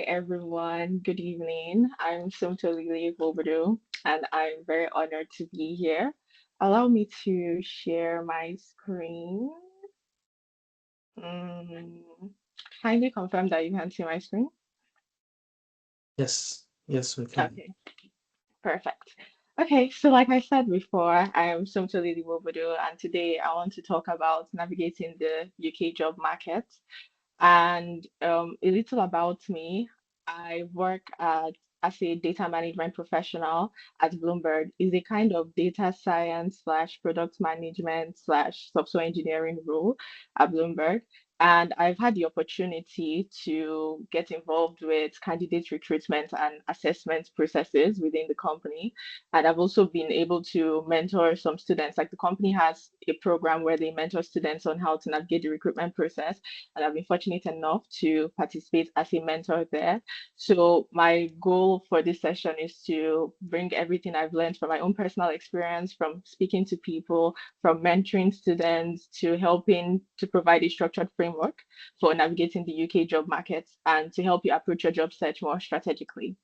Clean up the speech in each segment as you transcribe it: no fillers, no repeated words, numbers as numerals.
everyone. Good evening. I'm Somto Lily Nwobodo, and I'm very honored to be here. Allow me to share my screen. Mm, Kindly confirm that you can see my screen. Yes, yes, we can. Okay, perfect. Okay, so like I said before, I'm Somto Lily Nwobodo, and today I want to talk about navigating the UK job market. And a little about me. I work as a data management professional at Bloomberg. Is a kind of data science slash product management slash software engineering role at Bloomberg. And I've had the opportunity to get involved with candidate recruitment and assessment processes within the company. And I've also been able to mentor some students. Like the company has a program where they mentor students on how to navigate the recruitment process, and I've been fortunate enough to participate as a mentor there. So my goal for this session is to bring everything I've learned from my own personal experience, from speaking to people, from mentoring students, to helping to provide a structured framework for navigating the UK job market and to help you approach your job search more strategically.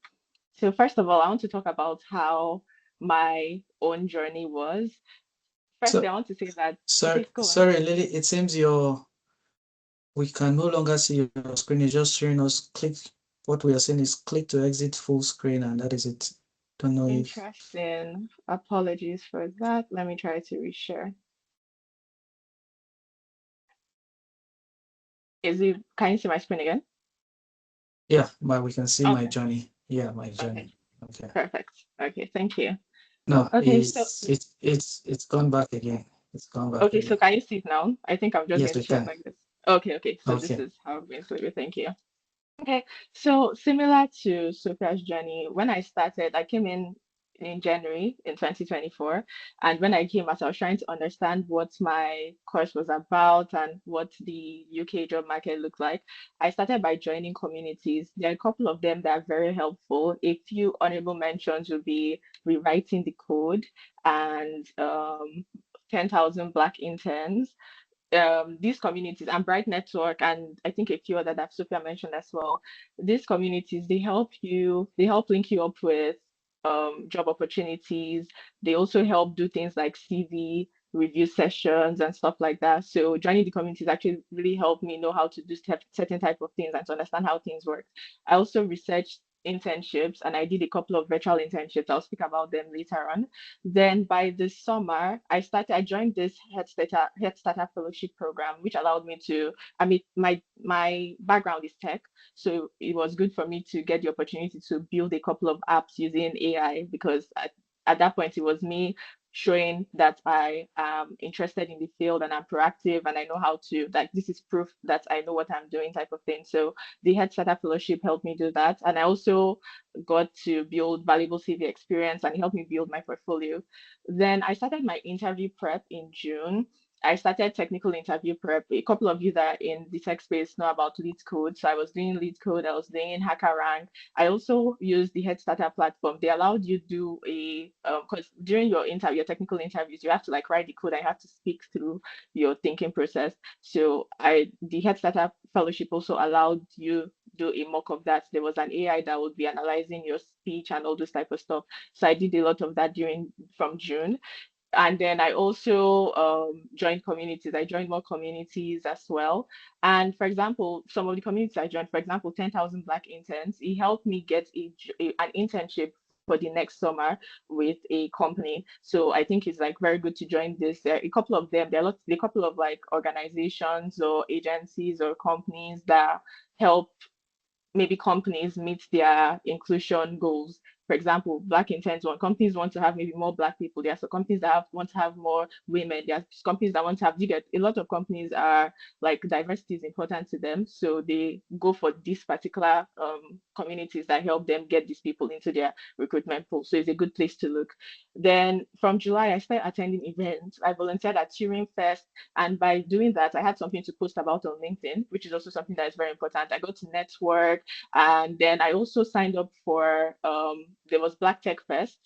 So first of all, I want to talk about how my own journey was. Firstly, So, I want to say that, sorry, okay, go on. sorry, Lily. It seems we can no longer see your screen. It's just showing us click. What we are saying is click to exit full screen, and that is it. Don't know if. Interesting. Apologies for that. Let me try to reshare. Can you see my screen again? Yeah, but we can see my Okay. journey. Yeah, my Okay. journey. Okay. Perfect. Okay. Thank you. No, Okay. So, it's gone back again. It's gone back okay. So again. can you see it now? I think I'm just Yes, going to we share it can. like this. Okay. Okay. So this Okay. is how I'm going to leave it. Thank you. Okay, so similar to Sophia's journey, when I started, I came in January in 2024. And when I came out, I was trying to understand what my course was about and what the UK job market looked like. I started by joining communities. There are a couple of them that are very helpful. A few honorable mentions would be Rewriting the Code and 10,000 Black Interns. These communities and Bright Network and I think a few other that Sophia mentioned as well. These communities they help link you up with job opportunities. They also help do things like CV review sessions and stuff like that. So joining the communities actually really helped me know how to do certain type of things and to understand how things work. I also researched internships and I did a couple of virtual internships. I'll speak about them later on. Then by the summer, I joined this Head Starter Fellowship program, which allowed me to, I mean, my background is tech, so it was good for me to get the opportunity to build a couple of apps using AI because at that point it was me showing that I am interested in the field and I'm proactive and I know how to, like, this is proof that I know what I'm doing type of thing. So the Head Starter Fellowship helped me do that. And I also got to build valuable CV experience and it helped me build my portfolio. Then I started my interview prep in June. I started technical interview prep. A couple of you that are in the tech space know about lead code. So I was doing lead code, I was doing HackerRank. I also used the Head Starter platform. They allowed you to do a because during your interview, your technical interviews, you have to like write the code and you have to speak through your thinking process. So I the Head Starter fellowship also allowed you do a mock of that. There was an AI that would be analyzing your speech and all this type of stuff. So I did a lot of that during from June. And then I also joined communities. I joined more communities as well. And for example, some of the communities I joined, for example, 10,000 Black Interns, it helped me get an internship for the next summer with a company. So I think it's like very good to join this. There are a couple of them. There are a couple of like organizations or agencies or companies that help maybe companies meet their inclusion goals. For example, Black Intent one, companies want to have maybe more Black people. There are some companies that want to have more women. There are companies that want to have, you get a lot of companies are like diversity is important to them. So they go for these particular communities that help them get these people into their recruitment pool. So it's a good place to look. Then from July, I started attending events. I volunteered at Turing Fest. And by doing that, I had something to post about on LinkedIn, which is also something that is very important. I got to network, and then I also signed up for there was Black Tech Fest.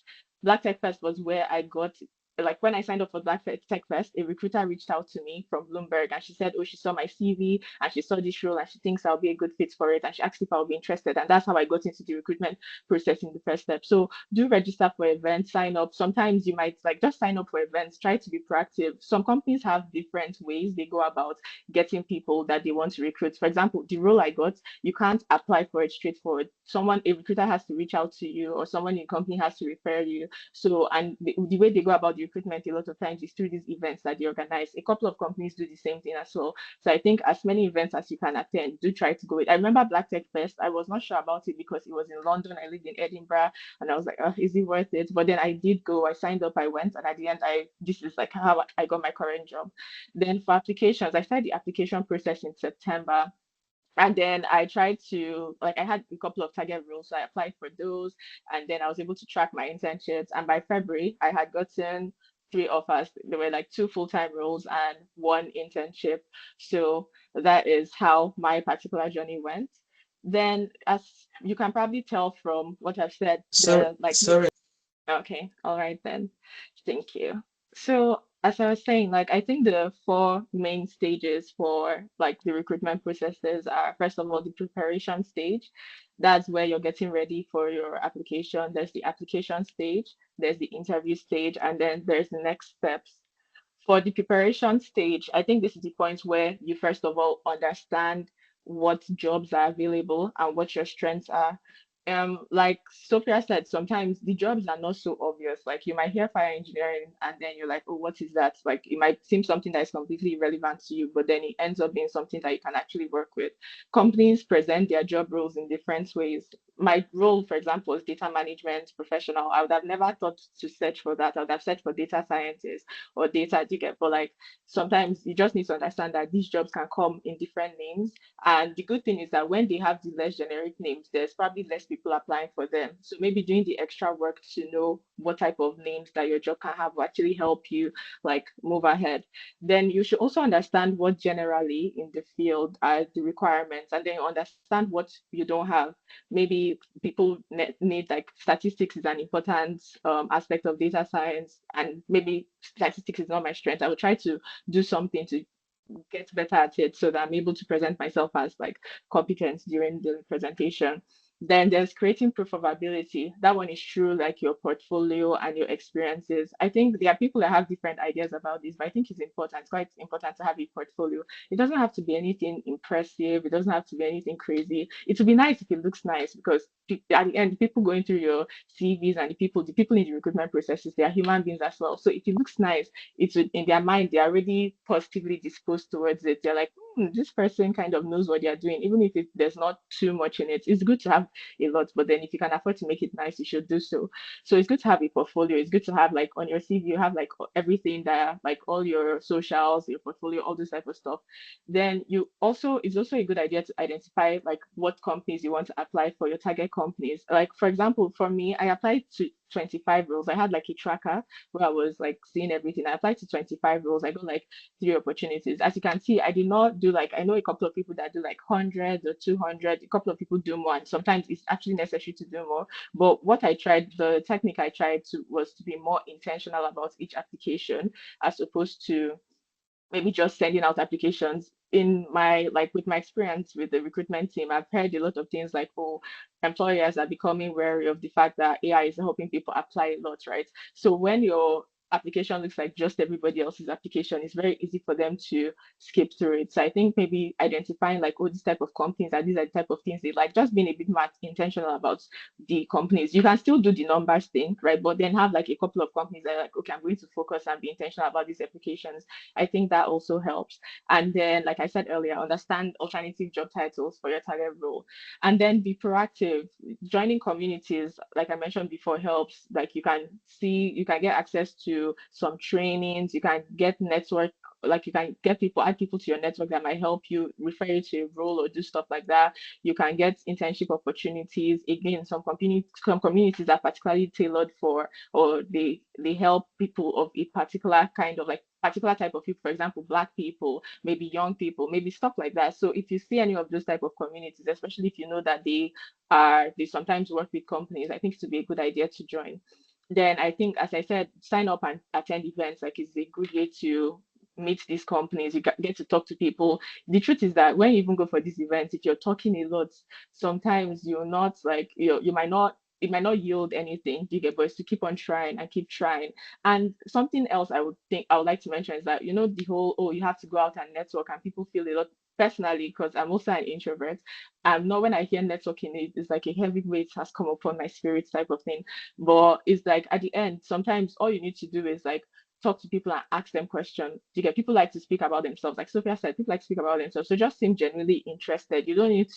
Black Tech Fest was where I got like when I signed up for Tech Fest, a recruiter reached out to me from Bloomberg and she said, oh, she saw my CV and she saw this role and she thinks I'll be a good fit for it. And she asked if I'll be interested. And that's how I got into the recruitment process in the first step. So do register for events, sign up. Sometimes you might like just sign up for events, try to be proactive. Some companies have different ways they go about getting people that they want to recruit. For example, the role I got, you can't apply for it straightforward. A recruiter has to reach out to you or someone in the company has to refer you. So, and the way they go about the recruitment a lot of times is through these events that they organize. A couple of companies do the same thing as well. So I think as many events as you can attend, do try to go with. I remember Black Tech Fest. I was not sure about it because it was in London. I lived in Edinburgh, and I was like, oh, is it worth it? But then I did go. I signed up. I went, and at the end, this is like how I got my current job. Then for applications, I started the application process in September. And then I tried to, like, I had a couple of target roles, so I applied for those, and then I was able to track my internships. And by February, I had gotten three offers. There were like two full-time roles and one internship. So that is how my particular journey went. Then, as you can probably tell from what I've said, Sorry, the like sorry. Okay, all right then. Thank you. So, as I was saying, like I think the four main stages for like the recruitment processes are first of all the preparation stage. That's where you're getting ready for your application. There's the application stage, there's the interview stage, and then there's the next steps. For the preparation stage, I think this is the point where you first of all understand what jobs are available and what your strengths are. Like Sophia said, sometimes the jobs are not so obvious. Like you might hear fire engineering and then you're like, oh, what is that? Like it might seem something that is completely irrelevant to you, but then it ends up being something that you can actually work with. Companies present their job roles in different ways. My role, for example, is data management professional. I would have never thought to search for that. I would have searched for data scientist or data ticket. But like sometimes you just need to understand that these jobs can come in different names. And the good thing is that when they have the less generic names, there's probably less people applying for them. So maybe doing the extra work to know what type of names that your job can have will actually help you like move ahead. Then you should also understand what generally in the field are the requirements, and then you understand what you don't have. Maybe people need like statistics is an important aspect of data science, and maybe statistics is not my strength. I will try to do something to get better at it so that I'm able to present myself as like competent during the presentation. Then there's creating proof of ability. That one is true, like your portfolio and your experiences. I think there are people that have different ideas about this, but I think it's important. It's quite important to have a portfolio. It doesn't have to be anything impressive. It doesn't have to be anything crazy. It would be nice if it looks nice because at the end, people going through your CVs and the people in the recruitment processes, they are human beings as well. So if it looks nice, it's in their mind, they're already positively disposed towards it. They're like, this person kind of knows what they're doing, even if there's not too much in it. It's good to have a lot, but then if you can afford to make it nice, you should do so. So it's good to have a portfolio. It's good to have like on your CV, you have like everything there, like all your socials, your portfolio, all this type of stuff. Then it's also a good idea to identify like what companies you want to apply for, your target companies. Like for example, for me, I applied to 25 roles. I had like a tracker where I was like seeing everything. I applied to 25 roles. I got like three opportunities. As you can see, I did not do like, I know a couple of people that do like hundreds or 200. A couple of people do more, and sometimes it's actually necessary to do more. But what I tried, the technique I tried to was to be more intentional about each application as opposed to maybe just sending out applications. In my like with my experience with the recruitment team, I've heard a lot of things like, oh, employers are becoming wary of the fact that AI is helping people apply a lot, right? So when your application looks like just everybody else's application, it's very easy for them to skip through it. So I think maybe identifying like, oh, this type of companies and these are the type of things they like, just being a bit more intentional about the companies. You can still do the numbers thing, right? But then have like a couple of companies that are like, okay, I'm going to focus and be intentional about these applications. I think that also helps. And then, like I said earlier, understand alternative job titles for your target role. And then be proactive. Joining communities, like I mentioned before, helps. Like you can get access to some trainings, you can get network, like you can get people, add people to your network that might help you, refer you to a role or do stuff like that. You can get internship opportunities. Again, some communities are particularly tailored for, or they help people of a particular kind of like particular type of people, for example, Black people, maybe young people, maybe stuff like that. So if you see any of those type of communities, especially if you know that they sometimes work with companies, I think it would be a good idea to join. then I think, as I said, sign up and attend events. Like, it's a good way to meet these companies. You get to talk to people. The truth is that when you even go for these events, if you're talking a lot, sometimes you're not like you might not. It might not yield anything, do you get? But it's to keep on trying and keep trying. And something else I would like to mention is that, the whole, oh, you have to go out and network, and people feel a lot. Personally, because I'm also an introvert, I'm not, when I hear networking, it's like a heavy weight has come upon my spirit type of thing. But it's like, at the end, sometimes all you need to do is like talk to people and ask them questions. You get, people like to speak about themselves. Like Sophia said, people like to speak about themselves. So just seem genuinely interested. You don't need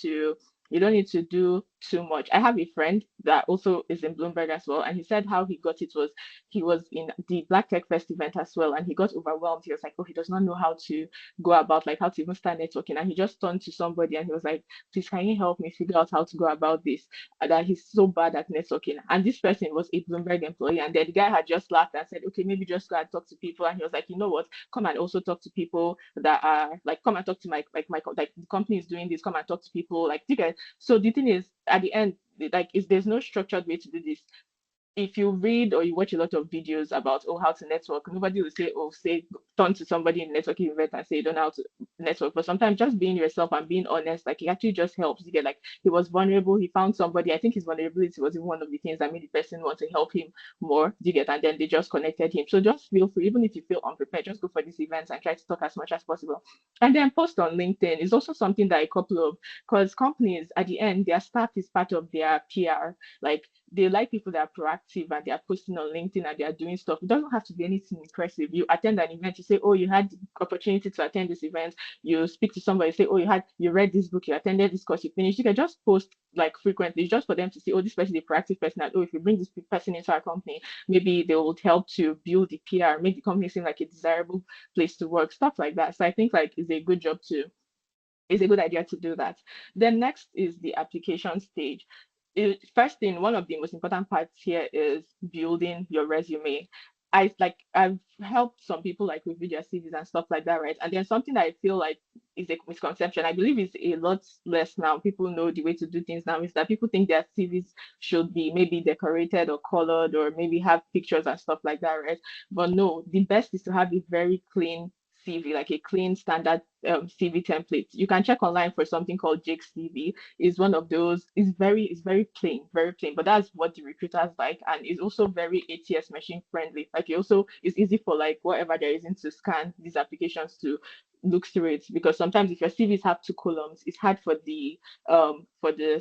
to do too much. I have a friend that also is in Bloomberg as well, and he said how he got it was he was in the Black Tech Fest event as well, and he got overwhelmed. He was like, oh, he does not know how to go about, like, how to even start networking, and he just turned to somebody and he was like, please, can you help me figure out how to go about this? That he's so bad at networking. And this person was a Bloomberg employee. And then the guy had just laughed and said, okay, maybe just go and talk to people. And he was like, you know what? Come and also talk to people that are like, come and talk to like the company is doing this. Come and talk to people. Like, you guys. So the thing is, at the end, like, is there's no structured way to do this. If you read or you watch a lot of videos about, oh, how to network, nobody will say, oh, say, turn to somebody in networking event and say you don't know how to network. But sometimes just being yourself and being honest, like, it actually just helps. You get, like, he was vulnerable, he found somebody. I think his vulnerability was even one of the things that made the person want to help him more. You get, and then they just connected him. So just feel free, even if you feel unprepared, just go for these events and try to talk as much as possible. And then post on LinkedIn is also something that a couple of, because companies at the end, their staff is part of their PR. Like, they like people that are proactive and they are posting on LinkedIn and they are doing stuff. It doesn't have to be anything impressive. You attend an event, you say, oh, you had the opportunity to attend this event. You speak to somebody, say, oh, you read this book, you attended this course, you finished. You can just post like frequently, just for them to see, oh, this person is a proactive person. And, oh, if you bring this person into our company, maybe they will help to build the PR, make the company seem like a desirable place to work, stuff like that. So I think, like, it's a good job to it's a good idea to do that. Then next is the application stage. First thing, one of the most important parts here is building your resume. I've helped some people like review their CVs and stuff like that, right? And then something that I feel like is a misconception, I believe is a lot less now. People know the way to do things now is that people think their CVs should be maybe decorated or colored or maybe have pictures and stuff like that, right? But no, the best is to have a very clean CV, like a clean standard CV template. You can check online for something called Jake CV. Is one of those. It's very plain, very plain. But that's what the recruiters like, and it's also very ATS machine friendly. Like, it also it's easy for like whatever there isn't to scan these applications to look through it, because sometimes if your CVs have two columns, it's hard for the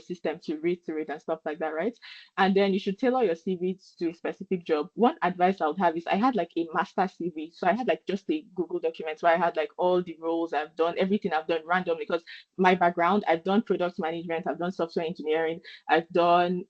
system to read through it and stuff like that, right? And then you should tailor your CV to a specific job. One advice I would have is I had like a master CV. So I had like just a Google document where I had like all the roles I've done, everything I've done randomly, because my background, I've done product management, I've done software engineering, I've done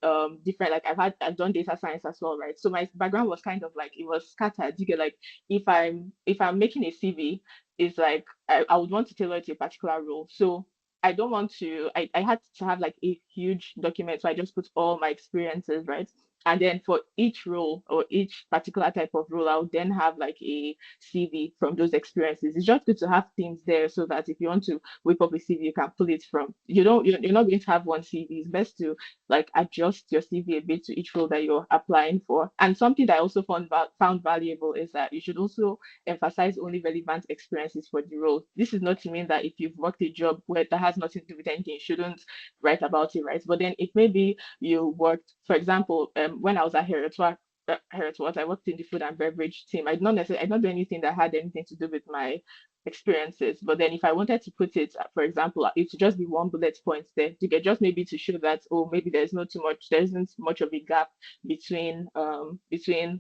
different, like I've done data science as well, right? So my background was kind of like, it was scattered. You get, like, if I'm making a CV, it's like I would want to tailor it to a particular role. So I don't want to, I had to have like a huge document. So I just put all my experiences, right? And then for each role or each particular type of role, I would then have like a CV from those experiences. It's just good to have things there so that if you want to whip up a CV, you can pull it from. You're not going to have one CV. It's best to like adjust your CV a bit to each role that you're applying for. And something that I also found valuable is that you should also emphasize only relevant experiences for the role. This is not to mean that if you've worked a job where that has nothing to do with anything, you shouldn't write about it, right? But then if maybe you worked, for example, when I was at Heriot, I worked in the food and beverage team. I did not do anything that had anything to do with my experiences. But then if I wanted to put it, for example, it should just be one bullet point there to get, just maybe to show that, oh, maybe there isn't much of a gap between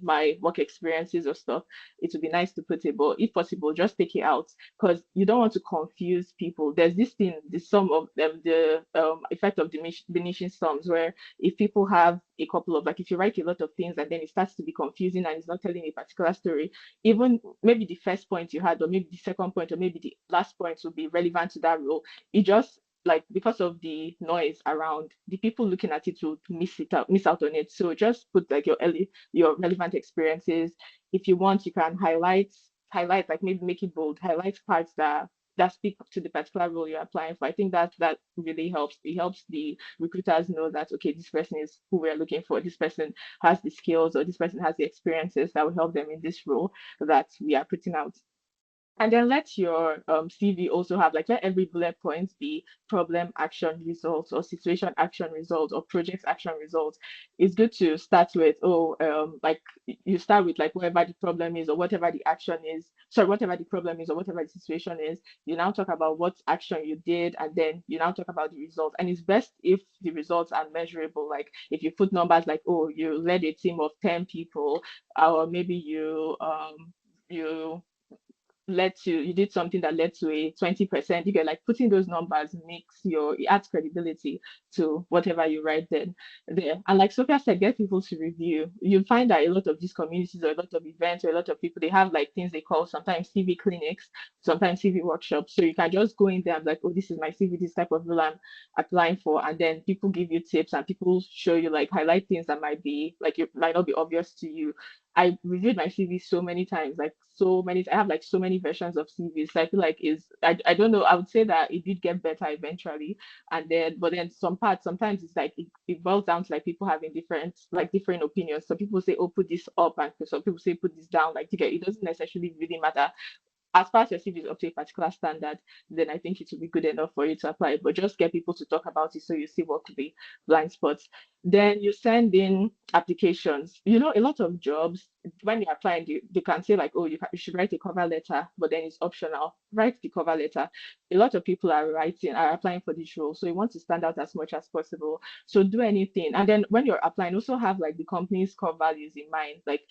my work experiences or stuff. It would be nice to put it, but if possible, just take it out, because you don't want to confuse people. There's this thing, the sum of them, the effect of diminishing sums, where if people have a couple of, like, if you write a lot of things and then it starts to be confusing and it's not telling a particular story, even maybe the first point you had, or maybe the second point, or maybe the last point will be relevant to that role. It just, like, because of the noise around, the people looking at it will miss out on it. So just put like your relevant experiences. If you want, you can highlight, like maybe make it bold, highlight parts that that speak to the particular role you're applying for. I think that really helps. It helps the recruiters know that okay, this person is who we're looking for. This person has the skills, or this person has the experiences that will help them in this role that we are putting out. And then let your CV also have like let every bullet point be problem action results or situation action results or project action results. It's good to start with like you start with like whatever the problem is or whatever the action is. Sorry, whatever the problem is or whatever the situation is. You now talk about what action you did and then you now talk about the results. And it's best if the results are measurable. Like if you put numbers like oh you led a team of 10 people or maybe you you did something that led to a 20%. You get like putting those numbers makes it adds credibility to whatever you write there. And like Sophia said, get people to review. You find that a lot of these communities or a lot of events or a lot of people, they have like things they call sometimes CV clinics, sometimes CV workshops. So you can just go in there and like, oh, this is my CV, this type of role I'm applying for. And then people give you tips and people show you like highlight things that might be like it might not be obvious to you. I reviewed my CV so many times, like so many. I have like so many versions of CVs. So I feel like I don't know. I would say that it did get better eventually, and then but then some parts sometimes it's like it boils down to like people having different opinions. So people say, oh, put this up, and some people say put this down. Like it doesn't necessarily really matter as far as your CV is up to a particular standard, then I think it will be good enough for you to apply. But just get people to talk about it so you see what could be blind spots. Then you send in applications. You know, a lot of jobs, when you're applying, they can say, like, oh, you should write a cover letter, but then it's optional. Write the cover letter. A lot of people are applying for this role. So you want to stand out as much as possible. So do anything. And then when you're applying, also have like the company's core values in mind. Like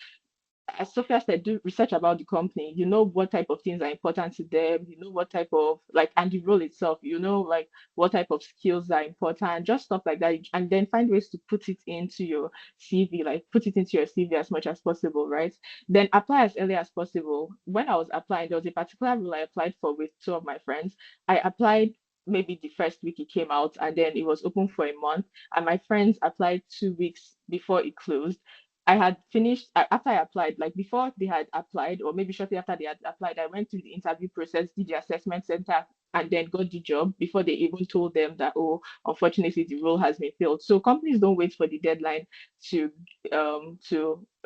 as Sophia said, do research about the company. You know what type of things are important to them. You know what type of like, and the role itself. You know like what type of skills are important. Just stuff like that, and then find ways to put it into your CV. Like put it into your CV as much as possible, right? Then apply as early as possible. When I was applying, there was a particular role I applied for with two of my friends. I applied maybe the first week it came out, and then it was open for a month. And my friends applied 2 weeks before it closed. I had finished after I applied, like before they had applied, or maybe shortly after they had applied, I went through the interview process, did the assessment center, and then got the job before they even told them that, oh, unfortunately, the role has been filled. So companies don't wait for the deadline to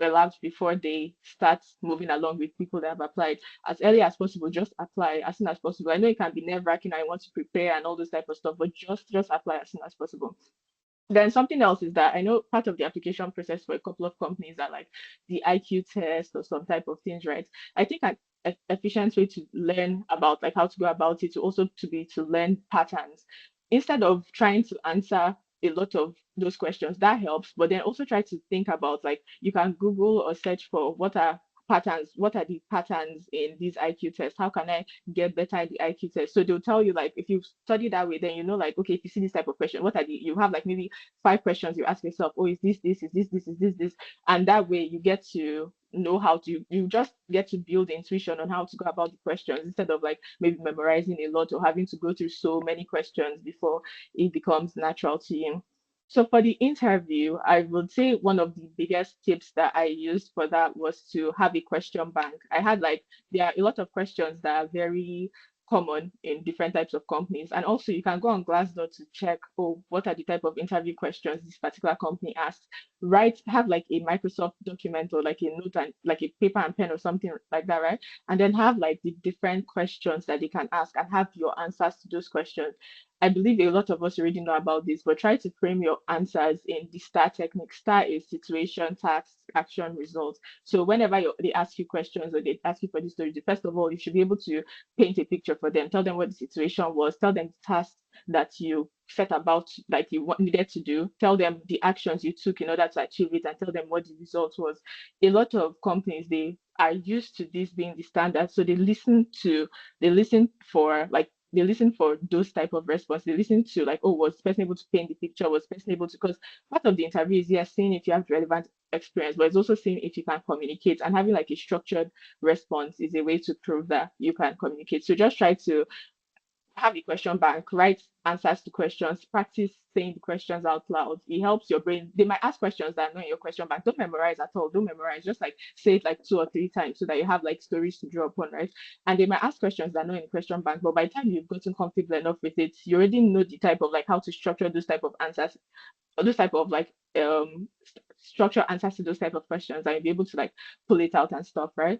elapse before they start moving along with people that have applied. As early as possible, just apply as soon as possible. I know it can be nerve-wracking, I want to prepare and all those type of stuff, but just apply as soon as possible. Then something else is that I know part of the application process for a couple of companies are like the IQ test or some type of things, right? I think an efficient way to learn about like how to go about it to also to be to learn patterns instead of trying to answer a lot of those questions. That helps, but then also try to think about like you can Google or search for what are the patterns in these IQ tests? How can I get better in the IQ test? So they'll tell you like if you study that way, then you know like okay, if you see this type of question, what are the you have like maybe 5 questions you ask yourself, oh, is this, and that way you get to know how to you just get to build intuition on how to go about the questions instead of like maybe memorizing a lot or having to go through so many questions before it becomes natural to you. So for the interview, I would say one of the biggest tips that I used for that was to have a question bank. I had like there are a lot of questions that are very common in different types of companies. And also you can go on Glassdoor to check, oh, what are the type of interview questions this particular company asks. Write, have like a Microsoft document or like a note and like a paper and pen or something like that, right? And then have like the different questions that they can ask and have your answers to those questions. I believe a lot of us already know about this, but try to frame your answers in the STAR technique. STAR is situation, task, action, results. So whenever they ask you questions or they ask you for this story, first of all, you should be able to paint a picture for them, tell them what the situation was, tell them the tasks that you set about, like you needed to do, tell them the actions you took in order to achieve it, and tell them what the result was. A lot of companies, they are used to this being the standard, so they listen for like they listen for those type of response. They listen to like, oh, was the person able to paint the picture? Was the person able to? Because part of the interview is yes, seeing if you have relevant experience, but it's also seeing if you can communicate, and having like a structured response is a way to prove that you can communicate. So just try to have a question bank, write answers to questions, practice saying the questions out loud. It helps your brain. They might ask questions that are not in your question bank. Don't memorize at all. Don't memorize. Just like say it like 2 or 3 times so that you have like stories to draw upon, right? And they might ask questions that are not in the question bank, but by the time you've gotten comfortable enough with it, you already know the type of like how to structure those type of answers, or those type of like structure answers to those type of questions, and you'll be able to like pull it out and stuff, right?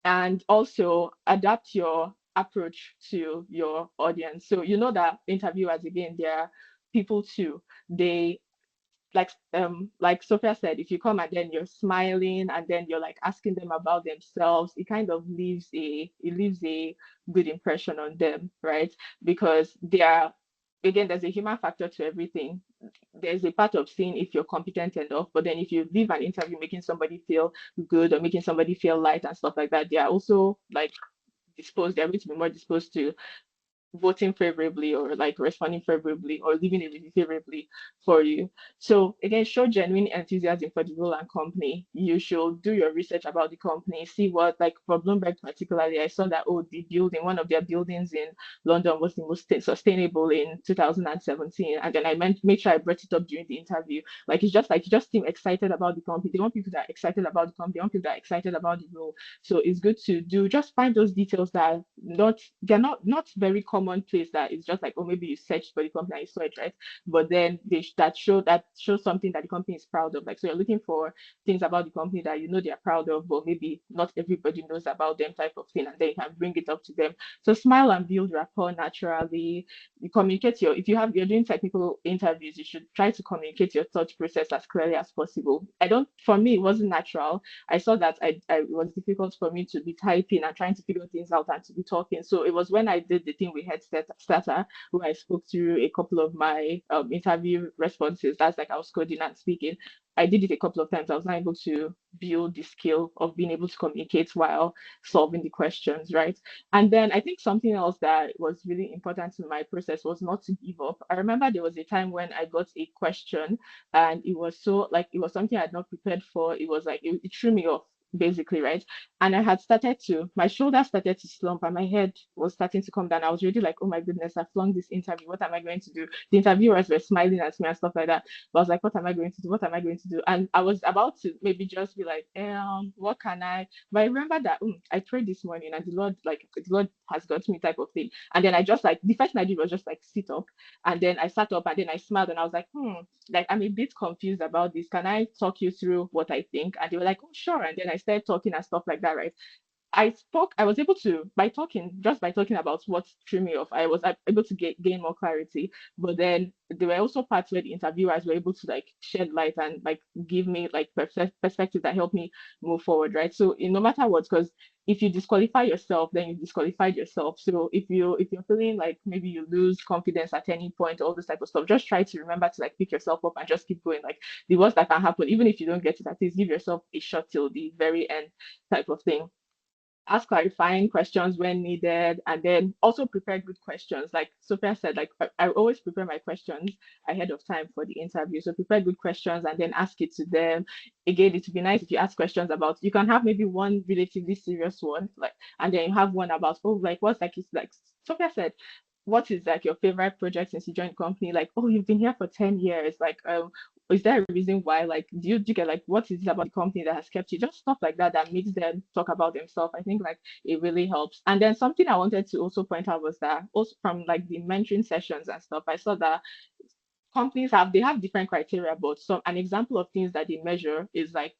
And also adapt your approach to your audience. So you know that interviewers, again, they're people too. They like Sophia said, if you come and then you're smiling and then you're like asking them about themselves, it kind of leaves a good impression on them, right? Because they are, again, there's a human factor to everything. There's a part of seeing if you're competent enough, but then if you leave an interview making somebody feel good or making somebody feel light and stuff like that, they are also like they're going to be more disposed to voting favorably or like responding favorably or leaving a review favorably for you. So again, show genuine enthusiasm for the role and company. You should do your research about the company, see what, like for Bloomberg particularly, I saw that, oh, the building, one of their buildings in London was the most sustainable in 2017. And then I made sure I brought it up during the interview. Like it's just like you just seem excited about the company. They want people that are excited about the company, they want people that are excited about the role. So it's good to do just find those details that are they're not very commonplace, that it's just like, oh, maybe you searched for the company, you saw it, right? But then that shows something that the company is proud of. Like, so you're looking for things about the company that you know they're proud of, but maybe not everybody knows about them, type of thing, and then you can bring it up to them. So smile and build rapport naturally. You communicate your if you have you're doing technical interviews, you should try to communicate your thought process as clearly as possible. I don't For me, it wasn't natural. I saw that it was difficult for me to be typing and trying to figure things out and to be talking. So it was when I did the thing with Head Starter, where I spoke through a couple of my interview responses. That's like I was coding and speaking. I did it a couple of times. I was not able to build the skill of being able to communicate while solving the questions, right? And then I think something else that was really important in my process was not to give up. I remember there was a time when I got a question and it was so like it was something I had not prepared for. It was like it threw me off basically, right? And I had started to my shoulder started to slump and my head was starting to come down. I was really like, oh my goodness, I flunked this interview. What am I going to do? The interviewers were smiling at me and stuff like that. But I was like, what am I going to do? What am I going to do? And I was about to maybe just be like, what can I? But I remember that I prayed this morning and the Lord has got me type of thing. And then I just like the first thing I did was just like sit up. And then I sat up and then I smiled and I was like I'm a bit confused about this. Can I talk you through what I think? And they were like, oh, sure. And then I started talking and stuff like that, right? I was able to, just by talking about what threw me off, I was able to gain more clarity. But then there were also parts where the interviewers were able to like shed light and like give me like perspective that helped me move forward, right? So no matter what, because if you disqualify yourself, then you disqualified yourself. So if you're feeling like maybe you lose confidence at any point, all this type of stuff, just try to remember to like pick yourself up and just keep going. Like the worst that can happen, even if you don't get it, at least give yourself a shot till the very end, type of thing. Ask clarifying questions when needed, and then also prepare good questions. Like Sophia said, like I always prepare my questions ahead of time for the interview. So prepare good questions and then ask it to them. Again, it would be nice if you ask questions about, you can have maybe one relatively serious one, like, and then you have one about, oh, like what's like it's like Sophia said, what is like your favorite project since you joined the company? Like, oh, you've been here for 10 years. Like, is there a reason why? Like, do you get like what is it about the company that has kept you? Just stuff like that that makes them talk about themselves. I think like it really helps. And then something I wanted to also point out was that also from like the mentoring sessions and stuff, I saw that companies have different criteria, but some an example of things that they measure is like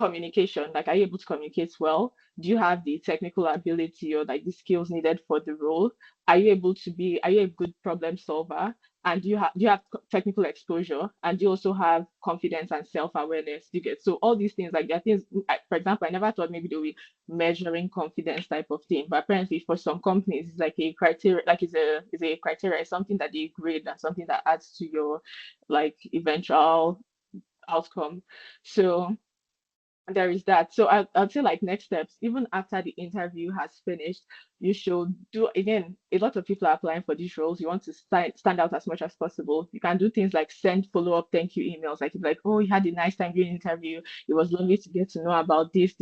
communication. Like, are you able to communicate well? Do you have the technical ability or like the skills needed for the role? Are you a good problem solver? And do you have technical exposure? And do you also have confidence and self-awareness? Do you get, so all these things, like there are things, for example, I never thought maybe they were measuring confidence type of thing, but apparently for some companies it's like a criteria, like it's a criteria, it's something that they grade and something that adds to your like eventual outcome. So There is that. So I'd say like next steps, even after the interview has finished, you should do again. A lot of people are applying for these roles. You want to stand out as much as possible. You can do things like send follow-up thank you emails. Like, oh, you had a nice time during the interview. It was lovely to get to know about this.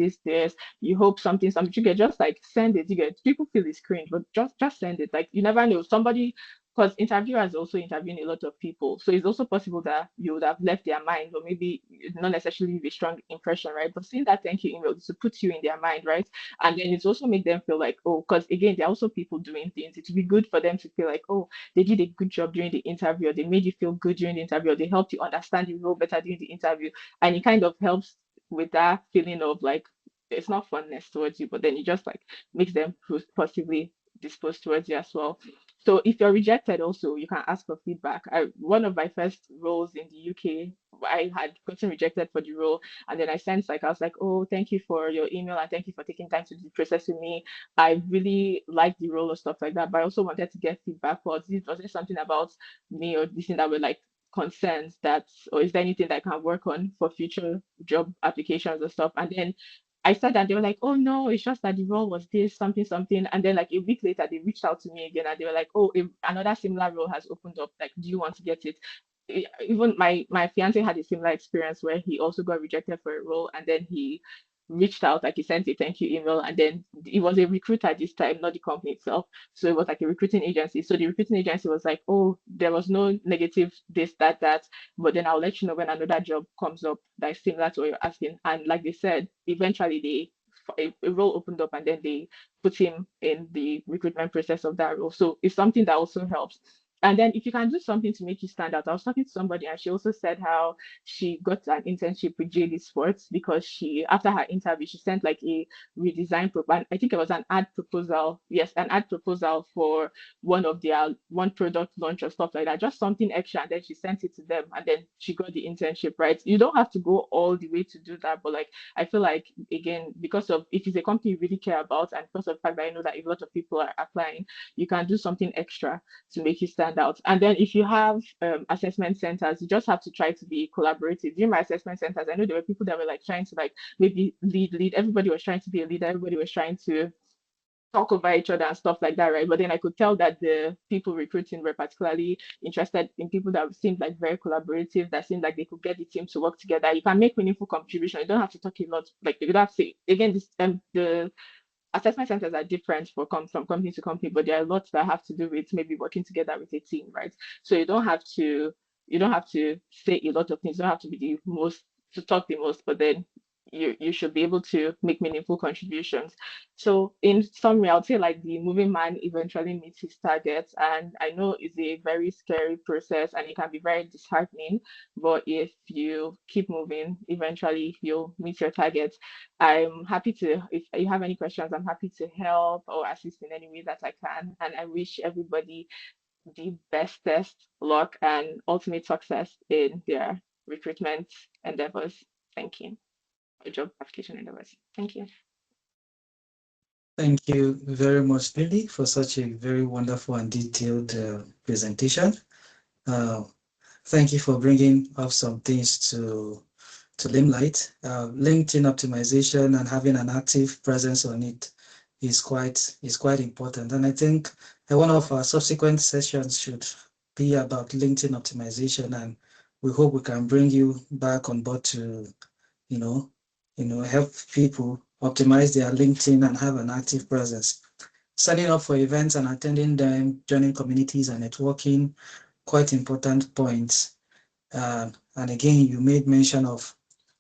You hope something you get, just like send it. You get, people feel it's cringe, but just send it. Like, you never know. Somebody, because interviewers also interviewing a lot of people. So it's also possible that you would have left their mind, or maybe not necessarily leave a strong impression, right? But seeing that thank you email is to put you in their mind, right? And then it's also make them feel like, oh, because again, they're also people doing things. It would be good for them to feel like, oh, they did a good job during the interview, or they made you feel good during the interview, or they helped you understand the role better during the interview. And it kind of helps with that feeling of like, it's not funness towards you, but then it just like makes them positively disposed towards you as well. So if you're rejected, also you can ask for feedback. One of my first roles in the UK, I had gotten rejected for the role, and then I sent like I was like, oh, thank you for your email and thank you for taking time to do the process with me. I really liked the role or stuff like that, but I also wanted to get feedback. Was there something about me or this thing that were like concerns that, or is there anything that I can work on for future job applications or stuff? And then I said that they were like, oh no, it's just that the role was this, something, something. And then like a week later, they reached out to me again and they were like, oh, another similar role has opened up. Like, do you want to get it? Even my fiance had a similar experience where he also got rejected for a role and then he reached out, like he sent a thank you email, and then it was a recruiter this time, not the company itself. So it was like a recruiting agency. So the recruiting agency was like, oh, there was no negative this, that, but then I'll let you know when another job comes up that is similar to what you're asking. And like they said, eventually a role opened up and then they put him in the recruitment process of that role. So it's something that also helps. And then if you can do something to make you stand out, I was talking to somebody and she also said how she got an internship with JD Sports because she, after her interview, she sent like a redesign proposal. I think it was an ad proposal. Yes, an ad proposal for one product launch or stuff like that, just something extra. And then she sent it to them and then she got the internship, right? You don't have to go all the way to do that, but like I feel like again, because of if it's a company you really care about and because of the fact that I know that a lot of people are applying, you can do something extra to make you stand out. And then if you have assessment centers, you just have to try to be collaborative. During my assessment centers, I know there were people that were like trying to like maybe lead. Everybody was trying to be a leader. Everybody was trying to talk over each other and stuff like that, right? But then I could tell that the people recruiting were particularly interested in people that seemed like very collaborative, that seemed like they could get the team to work together. You can make meaningful contribution. You don't have to talk a lot. Like you don't have to say again. This the assessment centers are different from company to company, but there are lots that have to do with maybe working together with a team, right? So you don't have to say a lot of things. You don't have to be the most to talk the most, but then you should be able to make meaningful contributions. So in summary, I would say like the moving man eventually meets his targets, and I know it's a very scary process and it can be very disheartening, but if you keep moving, eventually you'll meet your targets. I'm happy to, if you have any questions, I'm happy to help or assist in any way that I can. And I wish everybody the bestest luck and ultimate success in their recruitment endeavors. Thank you. Or job application endeavors. Thank you. Thank you very much, Lily, for such a very wonderful and detailed presentation. Uh, Thank you for bringing up some things to limelight. LinkedIn optimization and having an active presence on it is quite important. And I think one of our subsequent sessions should be about LinkedIn optimization, and we hope we can bring you back on board to you know help people optimize their LinkedIn and have an active presence. Signing up for events and attending them, joining communities and networking, quite important points. And again, you made mention of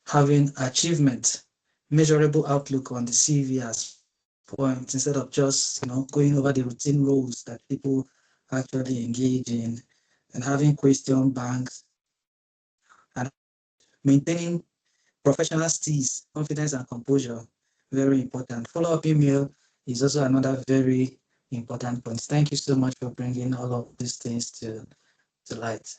having achievement, measurable outlook on the CV as points instead of just going over the routine roles that people actually engage in, and having question banks and maintaining professional steez, confidence and composure. Very important. Follow-up email is also another very important point. Thank you so much for bringing all of these things to light.